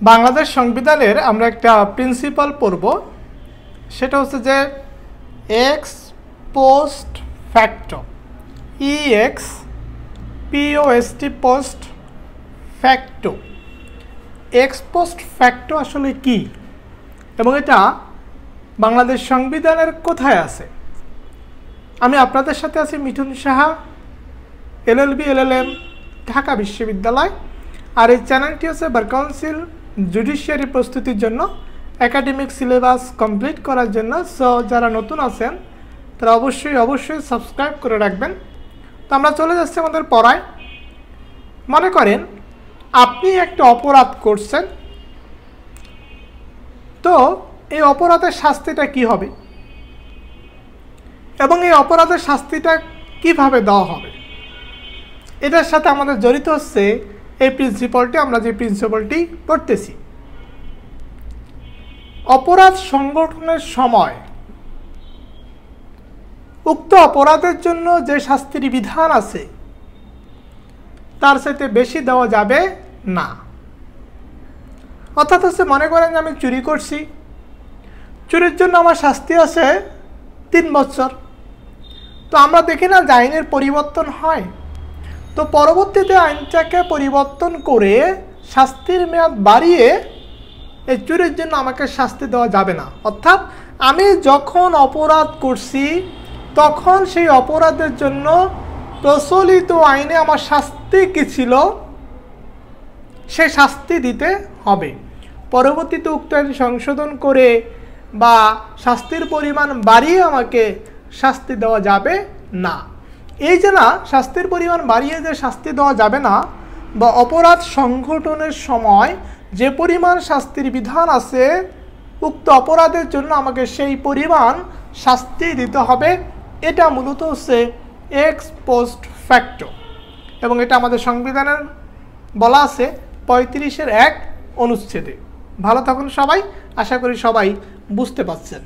বাংলাদেশ সংবিধানের আমরা একটা প্রিন্সিপাল পড়ব, সেটা হচ্ছে যে ex post facto, E X P O S T post facto. Ex post facto আসলে কি এবং এটা বাংলাদেশ সংবিধানের কোথায় আছে? আমি আপনাদের সাথে আছি মিঠুন সাহা, এলএলবি এলএলএম, ঢাকা বিশ্ববিদ্যালয়। আর এই চ্যানেলটি হচ্ছে বার কাউন্সিল জুডিশিয়ারি প্রস্তুতির জন্য, একাডেমিক সিলেবাস কমপ্লিট করার জন্য। সো যারা নতুন আছেন তারা অবশ্যই সাবস্ক্রাইব করে রাখবেন। তো আমরা চলে যাচ্ছি আমাদের পড়ায়। মনে করেন আপনি একটা অপরাধ করছেন, তো এই অপরাধের শাস্তিটা কি হবে এবং এই অপরাধের শাস্তিটা কিভাবে দেওয়া হবে, এটার সাথে আমাদের জড়িত হচ্ছে এই প্রিন্সিপালটি। আমরা যে প্রিন্সিপালটি পড়তেছি, অপরাধ সংগঠনের সময় উক্ত অপরাধের জন্য যে শাস্তির বিধান আছে তার সাথে বেশি দেওয়া যাবে না। অর্থাৎ হচ্ছে মনে করেন যে আমি চুরি করছি, চুরির জন্য আমার শাস্তি আছে 3 বছর। তো আমরা দেখি না যে আইনের পরিবর্তন হয়, তো পরবর্তীতে আইনটাকে পরিবর্তন করে শাস্তির মেয়াদ বাড়িয়ে এই চুরির জন্য আমাকে শাস্তি দেওয়া যাবে না। অর্থাৎ আমি যখন অপরাধ করছি তখন সেই অপরাধের জন্য প্রচলিত আইনে আমার শাস্তি কী ছিল সে শাস্তি দিতে হবে। পরবর্তীতে উক্ত আইন সংশোধন করে বা শাস্তির পরিমাণ বাড়িয়ে আমাকে শাস্তি দেওয়া যাবে না। এই যে না, শাস্তির পরিমাণ বাড়িয়ে যে শাস্তি দেওয়া যাবে না, বা অপরাধ সংগঠনের সময় যে পরিমাণ শাস্তির বিধান আছে উক্ত অপরাধের জন্য আমাকে সেই পরিমাণ শাস্তি দিতে হবে, এটা মূলত হচ্ছে এক্স পোস্ট ফ্যাক্টো। এবং এটা আমাদের সংবিধানের বলা আছে 35-1 অনুচ্ছেদে। ভালো থাকুন সবাই, আশা করি সবাই বুঝতে পারছেন।